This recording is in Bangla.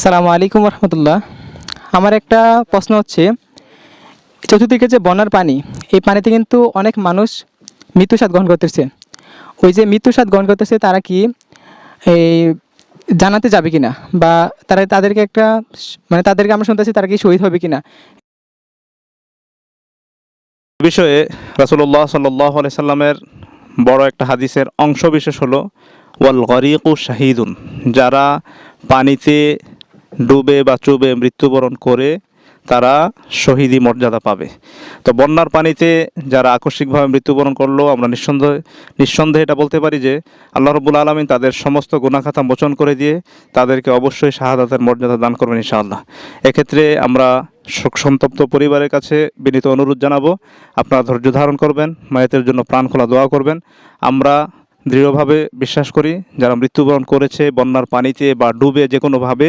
সালামু আলাইকুম রহমতুল্লাহ। আমার একটা প্রশ্ন হচ্ছে, চতুর্দিকে যে বন্যার পানি, এই পানিতে কিন্তু অনেক মানুষ মৃত্যুস্বাদ গ্রহণ করতেছে। ওই যে মৃত্যুস্বাদ গ্রহণ করতেছে, তারা কি এই জানাতে যাবে কিনা, বা তাদেরকে একটা মানে তাদেরকে আমরা শুনতেছি তারা কি শহীদ হবে কিনা? বিষয়ে রাসূলুল্লাহ সাল্লাল্লাহু আলাইহি সাল্লামের বড় একটা হাদিসের অংশ বিশেষ হলো ওয়াল গরিকু শাহিদুন, যারা পানিতে ডুবে বা চুবে মৃত্যুবরণ করে তারা শহীদি মর্যাদা পাবে। তো বন্যার পানিতে যারা আকস্মিকভাবে মৃত্যুবরণ করলো, আমরা নিঃসন্দেহে এটা বলতে পারি যে আল্লাহ রাব্বুল আলামিন তাদের সমস্ত গুনাহ খাতা মোচন করে দিয়ে তাদেরকে অবশ্যই শাহাদাতের মর্যাদা দান করবেন ইনশাআল্লাহ। এক্ষেত্রে আমরা শোকসন্তপ্ত পরিবারের কাছে বিনীত অনুরোধ জানাবো, আপনারা ধৈর্য ধারণ করবেন, মায়েদের জন্য প্রাণ খোলা দোয়া করবেন। আমরা দৃঢ়ভাবে বিশ্বাস করি যারা মৃত্যুবরণ করেছে বন্যার পানিতে বা ডুবে যে কোনোভাবে,